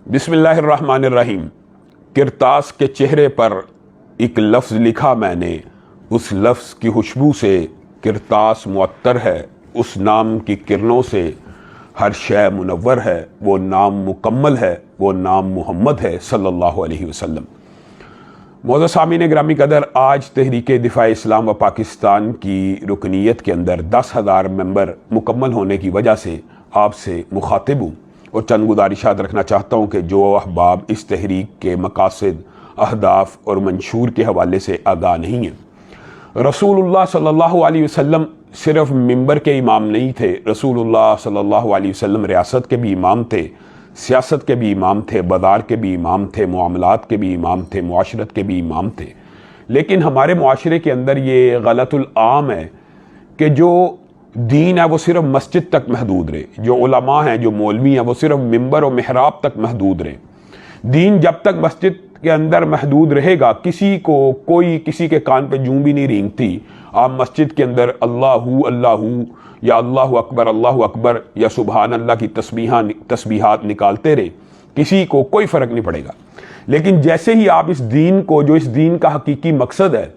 بسم اللہ الرحمن الرحیم۔ کرتاس کے چہرے پر ایک لفظ لکھا میں نے، اس لفظ کی خوشبو سے کرتاس معطر ہے، اس نام کی کرنوں سے ہر شے منور ہے، وہ نام مکمل ہے، وہ نام محمد ہے صلی اللہ علیہ وسلم۔ معزز سامعین گرامی قدر، آج تحریک دفاع اسلام و پاکستان کی رکنیت کے اندر 10,000 ممبر مکمل ہونے کی وجہ سے آپ سے مخاطب ہوں اور چند گزارشات رکھنا چاہتا ہوں کہ جو احباب اس تحریک کے مقاصد، اہداف اور منشور کے حوالے سے آگاہ نہیں ہیں۔ رسول اللہ صلی اللہ علیہ وسلم صرف ممبر کے امام نہیں تھے، رسول اللہ صلی اللہ علیہ وسلم ریاست کے بھی امام تھے، سیاست کے بھی امام تھے، بازار کے بھی امام تھے، معاملات کے بھی امام تھے، معاشرت کے بھی امام تھے۔ لیکن ہمارے معاشرے کے اندر یہ غلط العام ہے کہ جو دین ہے وہ صرف مسجد تک محدود رہے، جو علماء ہیں، جو مولوی ہیں، وہ صرف ممبر و محراب تک محدود رہے۔ دین جب تک مسجد کے اندر محدود رہے گا، کوئی کسی کے کان پہ جوں بھی نہیں رینگتی، آپ مسجد کے اندر اللہ یا اللہ اکبر یا سبحان اللہ کی تسبیحات نکالتے رہے، کسی کو کوئی فرق نہیں پڑے گا۔ لیکن جیسے ہی آپ اس دین کو، جو اس دین کا حقیقی مقصد ہے،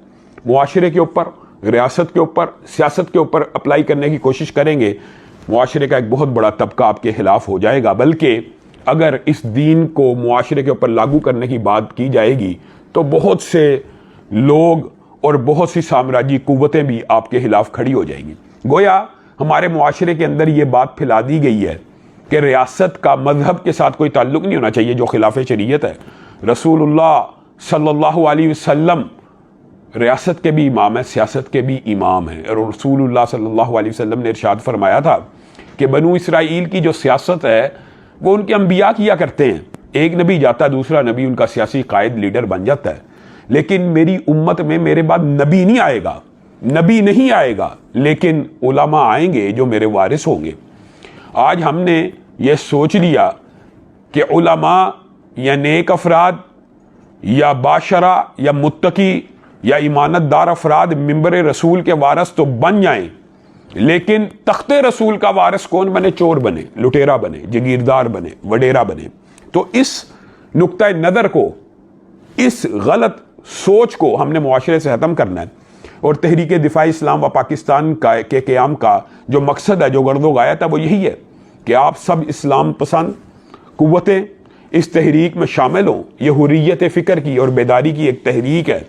معاشرے کے اوپر، ریاست کے اوپر، سیاست کے اوپر اپلائی کرنے کی کوشش کریں گے، معاشرے کا ایک بہت بڑا طبقہ آپ کے خلاف ہو جائے گا۔ بلکہ اگر اس دین کو معاشرے کے اوپر لاگو کرنے کی بات کی جائے گی تو بہت سے لوگ اور بہت سی سامراجی قوتیں بھی آپ کے خلاف کھڑی ہو جائیں گی۔ گویا ہمارے معاشرے کے اندر یہ بات پھیلا دی گئی ہے کہ ریاست کا مذہب کے ساتھ کوئی تعلق نہیں ہونا چاہیے، جو خلاف شریعت ہے۔ رسول اللہ صلی اللہ علیہ وسلم ریاست کے بھی امام ہیں، سیاست کے بھی امام ہیں، اور رسول اللہ صلی اللہ علیہ وسلم نے ارشاد فرمایا تھا کہ بنو اسرائیل کی جو سیاست ہے وہ ان کے انبیاء کیا کرتے ہیں، ایک نبی جاتا ہے، دوسرا نبی ان کا سیاسی قائد، لیڈر بن جاتا ہے۔ لیکن میری امت میں میرے بعد نبی نہیں آئے گا، لیکن علماء آئیں گے جو میرے وارث ہوں گے۔ آج ہم نے یہ سوچ لیا کہ علماء یا نیک افراد یا باشرہ یا متقی یا ایمانت دار افراد ممبر رسول کے وارث تو بن جائیں، لیکن تخت رسول کا وارث کون بنے؟ چور بنے، لٹیرا بنے، جگیردار بنے، وڈیرا بنے۔ تو اس نقطۂ نظر کو، اس غلط سوچ کو ہم نے معاشرے سے ختم کرنا ہے، اور تحریک دفاع اسلام و پاکستان کے قیام کا جو مقصد ہے، جو غرض و غایت ہے، وہ یہی ہے کہ آپ سب اسلام پسند قوتیں اس تحریک میں شامل ہوں۔ یہ حریت فکر کی اور بیداری کی ایک تحریک ہے،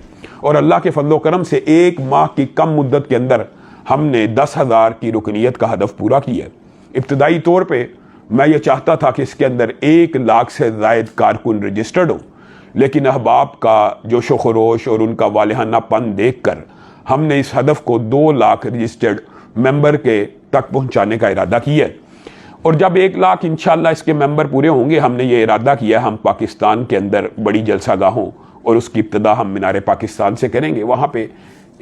اور اللہ کے فضل و کرم سے 1 ماہ کی کم مدت کے اندر ہم نے 10,000 کی رکنیت کا ہدف پورا کیا ہے۔ ابتدائی طور پہ میں یہ چاہتا تھا کہ اس کے اندر 1 لاکھ سے زائد کارکن رجسٹرڈ ہوں، لیکن احباب کا جوش و خروش اور ان کا والہانہ پن دیکھ کر ہم نے اس ہدف کو 2 لاکھ رجسٹرڈ ممبر کے تک پہنچانے کا ارادہ کیا ہے۔ اور جب 1 لاکھ انشاءاللہ اس کے ممبر پورے ہوں گے، ہم نے یہ ارادہ کیا ہے ہم پاکستان کے اندر بڑی جلسہ گاہوں، اور اس کی ابتدا ہم مینار پاکستان سے کریں گے۔ وہاں پہ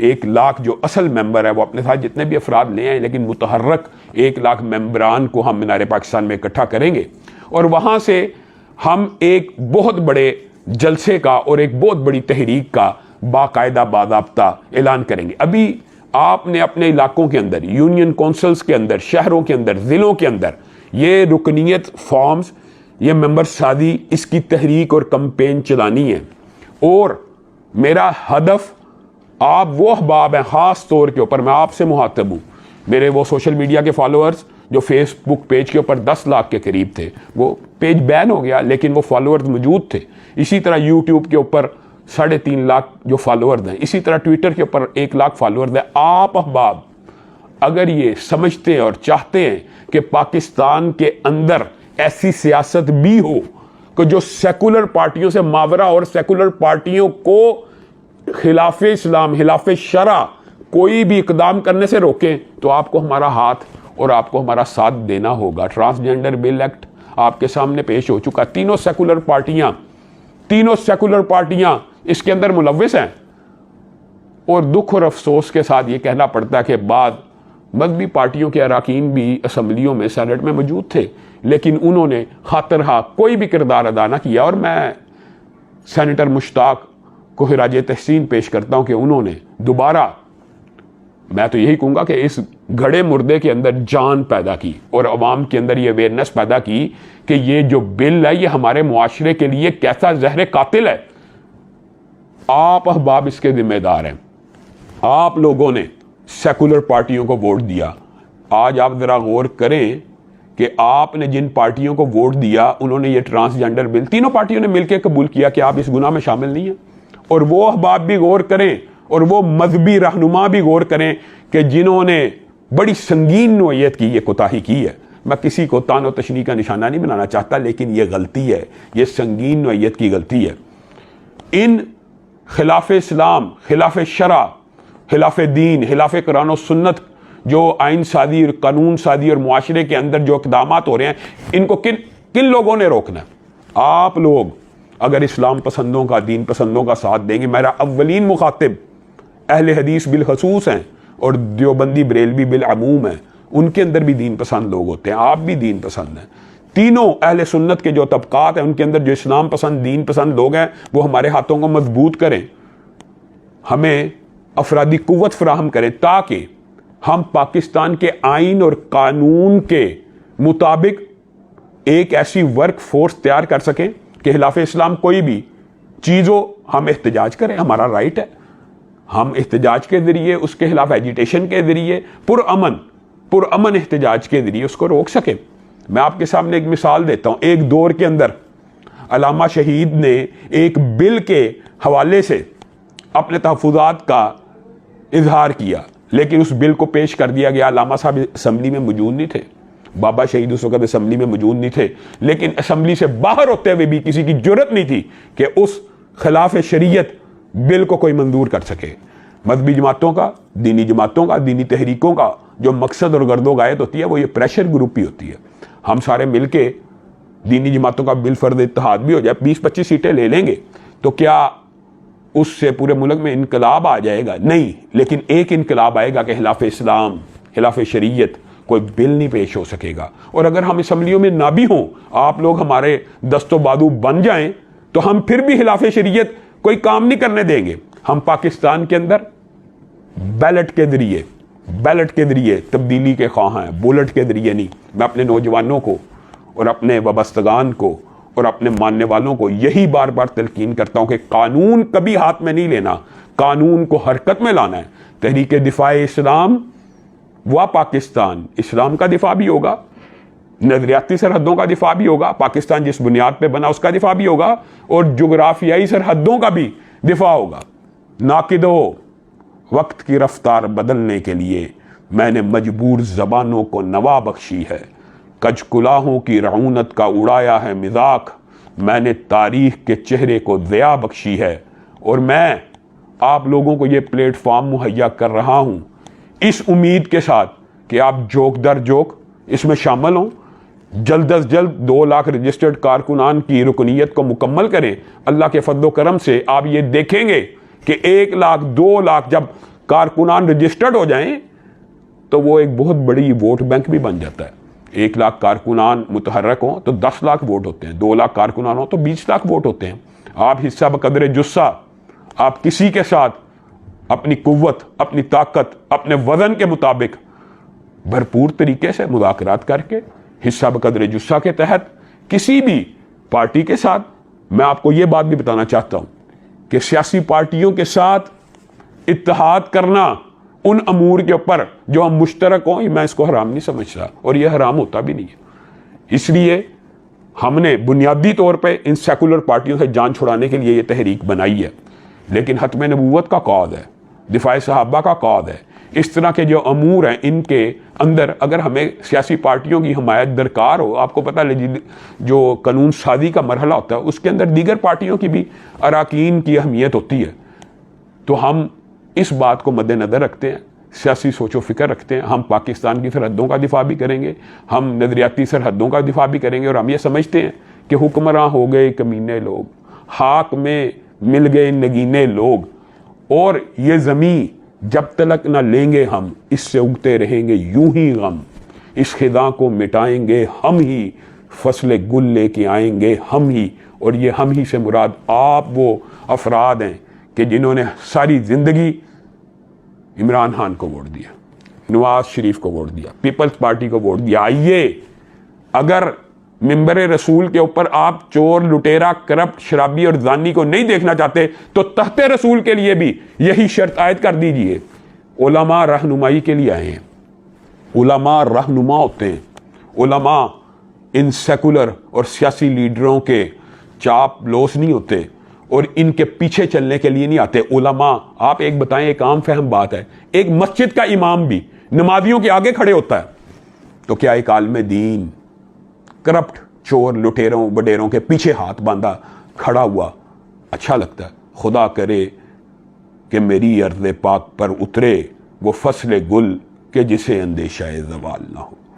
1 لاکھ جو اصل ممبر ہے وہ اپنے ساتھ جتنے بھی افراد لے آئیں، لیکن متحرک 1 لاکھ ممبران کو ہم مینار پاکستان میں اکٹھا کریں گے، اور وہاں سے ہم ایک بہت بڑے جلسے کا اور ایک بہت بڑی تحریک کا باقاعدہ باضابطہ اعلان کریں گے۔ ابھی آپ نے اپنے علاقوں کے اندر، یونین کونسلز کے اندر، شہروں کے اندر، ضلعوں کے اندر یہ رکنیت فارمز، یہ ممبر سازی، اس کی تحریک اور کمپین چلانی ہے۔ اور میرا ہدف آپ وہ احباب ہیں، خاص طور کے اوپر میں آپ سے مخاطب ہوں، میرے وہ سوشل میڈیا کے فالوورز جو فیس بک پیج کے اوپر 10 لاکھ کے قریب تھے، وہ پیج بین ہو گیا لیکن وہ فالوورز موجود تھے۔ اسی طرح یوٹیوب کے اوپر 3.5 لاکھ جو فالوورز ہیں، اسی طرح ٹویٹر کے اوپر 1 لاکھ فالوورز ہیں۔ آپ احباب اگر یہ سمجھتے ہیں اور چاہتے ہیں کہ پاکستان کے اندر ایسی سیاست بھی ہو کہ جو سیکولر پارٹیوں سے ماورا اور سیکولر پارٹیوں کو خلاف اسلام، خلاف شرع کوئی بھی اقدام کرنے سے روکیں، تو آپ کو ہمارا ہاتھ اور آپ کو ہمارا ساتھ دینا ہوگا۔ ٹرانسجینڈر بل ایکٹ آپ کے سامنے پیش ہو چکا، تینوں سیکولر پارٹیاں اس کے اندر ملوث ہیں، اور دکھ اور افسوس کے ساتھ یہ کہنا پڑتا ہے کہ بعض مذہبی پارٹیوں کے اراکین بھی اسمبلیوں میں، سینٹ میں موجود تھے، لیکن انہوں نے خاطر خواہ کوئی بھی کردار ادا نہ کیا، اور میں سینیٹر مشتاق کو خراج تحسین پیش کرتا ہوں کہ انہوں نے دوبارہ، میں تو یہی کہوں گا کہ اس گھڑے مردے کے اندر جان پیدا کی اور عوام کے اندر یہ اویئرنیس پیدا کی کہ یہ جو بل ہے یہ ہمارے معاشرے کے لیے کیسا زہر قاتل ہے. آپ احباب اس کے ذمہ دار ہیں. آپ لوگوں نے سیکولر پارٹیوں کو ووٹ دیا. آج آپ ذرا غور کریں کہ آپ نے جن پارٹیوں کو ووٹ دیا انہوں نے یہ ٹرانسجینڈر بل تینوں پارٹیوں نے مل کے قبول کیا کہ آپ اس گناہ میں شامل نہیں ہیں. اور وہ احباب بھی غور کریں اور وہ مذہبی رہنما بھی غور کریں کہ جنہوں نے بڑی سنگین نوعیت کی یہ کوتاہی کی ہے. میں کسی کو تان و تشنیع کا نشانہ نہیں بنانا چاہتا، لیکن یہ غلطی ہے، یہ سنگین نوعیت کی غلطی ہے. ان خلاف اسلام، خلاف شرع، خلاف دین، خلاف قرآن و سنت جو آئین سازی اور قانون سازی اور معاشرے کے اندر جو اقدامات ہو رہے ہیں، ان کو کن لوگوں نے روکنا ہے؟ آپ لوگ اگر اسلام پسندوں کا، دین پسندوں کا ساتھ دیں گے. میرا اولین مخاطب اہل حدیث بالخصوص ہیں اور دیوبندی بریلوی بالعموم ہیں. ان کے اندر بھی دین پسند لوگ ہوتے ہیں، آپ بھی دین پسند ہیں. تینوں اہل سنت کے جو طبقات ہیں ان کے اندر جو اسلام پسند، دین پسند لوگ ہیں، وہ ہمارے ہاتھوں کو مضبوط کریں، ہمیں افرادی قوت فراہم کریں تاکہ ہم پاکستان کے آئین اور قانون کے مطابق ایک ایسی ورک فورس تیار کر سکیں کہ خلاف اسلام کوئی بھی چیز ہو ہم احتجاج کریں. ہمارا رائٹ ہے. ہم احتجاج کے ذریعے اس کے خلاف ایجیٹیشن کے ذریعے پرامن احتجاج کے ذریعے اس کو روک سکیں. میں آپ کے سامنے ایک مثال دیتا ہوں. ایک دور کے اندر علامہ شہید نے ایک بل کے حوالے سے اپنے تحفظات کا اظہار کیا، لیکن اس بل کو پیش کر دیا گیا. علامہ صاحب اسمبلی میں موجود نہیں تھے، بابا شہید اس وقت اسمبلی میں موجود نہیں تھے، لیکن اسمبلی سے باہر ہوتے ہوئے بھی کسی کی جرت نہیں تھی کہ اس خلاف شریعت بل کو کوئی منظور کر سکے. مذہبی جماعتوں کا، دینی جماعتوں کا، دینی تحریکوں کا جو مقصد اور گرد و غایت ہوتی ہے وہ یہ پریشر گروپ ہی ہوتی ہے. ہم سارے مل کے دینی جماعتوں کا بل فرض اتحاد بھی ہو جائے، 20-25 سیٹیں لے لیں گے تو کیا اس سے پورے ملک میں انقلاب آ جائے گا؟ نہیں. لیکن ایک انقلاب آئے گا کہ خلاف اسلام، خلاف شریعت کوئی بل نہیں پیش ہو سکے گا. اور اگر ہم اسمبلیوں میں نہ بھی ہوں، آپ لوگ ہمارے دست و بازو بن جائیں تو ہم پھر بھی خلاف شریعت کوئی کام نہیں کرنے دیں گے. ہم پاکستان کے اندر بیلٹ کے ذریعے تبدیلی کے خواہاں ہیں، بولٹ کے ذریعے نہیں. میں اپنے نوجوانوں کو اور اپنے وابستگان کو اور اپنے ماننے والوں کو یہی بار بار تلقین کرتا ہوں کہ قانون کبھی ہاتھ میں نہیں لینا، قانون کو حرکت میں لانا ہے. تحریک دفاع اسلام و پاکستان، اسلام کا دفاع بھی ہوگا، نظریاتی سرحدوں کا دفاع بھی ہوگا، پاکستان جس بنیاد پہ بنا اس کا دفاع بھی ہوگا، اور جغرافیائی سرحدوں کا بھی دفاع ہوگا. ناقدو، وقت کی رفتار بدلنے کے لیے میں نے مجبور زبانوں کو نوا بخشی ہے. کج کلاہوں کی رعونت کا اڑایا ہے مذاق، میں نے تاریخ کے چہرے کو ضیاء بخشی ہے. اور میں آپ لوگوں کو یہ پلیٹ فارم مہیا کر رہا ہوں اس امید کے ساتھ کہ آپ جوک در جوک اس میں شامل ہوں. جلد از جلد 2 لاکھ رجسٹرڈ کارکنان کی رکنیت کو مکمل کریں. اللہ کے فضل و کرم سے آپ یہ دیکھیں گے کہ 1 لاکھ 2 لاکھ جب کارکنان رجسٹرڈ ہو جائیں تو وہ ایک بہت بڑی ووٹ بینک بھی بن جاتا ہے. 1 لاکھ کارکنان متحرک ہوں تو 10 لاکھ ووٹ ہوتے ہیں، 2 لاکھ کارکنان ہوں تو 20 لاکھ ووٹ ہوتے ہیں. آپ حصہ بقدر جثہ، آپ کسی کے ساتھ اپنی قوت، اپنی طاقت، اپنے وزن کے مطابق بھرپور طریقے سے مذاکرات کر کے حصہ بقدر جثہ کے تحت کسی بھی پارٹی کے ساتھ، میں آپ کو یہ بات بھی بتانا چاہتا ہوں کہ سیاسی پارٹیوں کے ساتھ اتحاد کرنا ان امور کے اوپر جو ہم مشترک ہوں، میں اس کو حرام نہیں سمجھتا اور یہ حرام ہوتا بھی نہیں ہے. اس لیے ہم نے بنیادی طور پہ ان سیکولر پارٹیوں سے جان چھڑانے کے لیے یہ تحریک بنائی ہے. لیکن ختم نبوت کا قاعدہ ہے، دفاع صحابہ کا قاعدہ ہے. اس طرح کے جو امور ہیں ان کے اندر اگر ہمیں سیاسی پارٹیوں کی حمایت درکار ہو، آپ کو پتہ ہے جو قانون سازی کا مرحلہ ہوتا ہے اس کے اندر دیگر پارٹیوں کی بھی اراکین کی اہمیت ہوتی ہے. تو ہم اس بات کو مد نظر رکھتے ہیں، سیاسی سوچ و فکر رکھتے ہیں. ہم پاکستان کی سرحدوں کا دفاع بھی کریں گے، ہم نظریاتی سرحدوں کا دفاع بھی کریں گے، اور ہم یہ سمجھتے ہیں کہ حکمراں ہو گئے کمینے لوگ، خاک میں مل گئے نگینے لوگ، اور یہ زمین جب تلک نہ لیں گے ہم، اس سے اگتے رہیں گے یوں ہی غم. اس خدا کو مٹائیں گے ہم ہی، فصل گل لے کے آئیں گے ہم ہی. اور یہ ہم ہی سے مراد آپ وہ افراد ہیں کہ جنہوں نے ساری زندگی عمران خان کو ووٹ دیا. نواز شریف کو ووٹ دیا, پیپلز پارٹی کو ووٹ دیا. آئیے, اگر ممبر رسول کے اوپر آپ چور, لٹیرا, کرپٹ, شرابی اور زانی کو نہیں دیکھنا چاہتے تو تحت رسول کے لیے بھی یہی شرط عائد کر دیجئے. علماء رہنمائی کے لیے آئے ہیں, علماء رہنما ہوتے ہیں, علماء ان سیکولر اور سیاسی لیڈروں کے چاپ لوس نہیں ہوتے اور ان کے پیچھے چلنے کے لیے نہیں آتے. علماء, آپ ایک بتائیں, ایک عام فہم بات ہے, ایک مسجد کا امام بھی نمازیوں کے آگے کھڑے ہوتا ہے, تو کیا ایک عالم دین کرپٹ, چور, لٹیروں, وڈیروں کے پیچھے ہاتھ باندھا کھڑا ہوا اچھا لگتا ہے؟ خدا کرے کہ میری ارض پاک پر اترے وہ فصل گل کہ جسے اندیشہ زوال نہ ہو.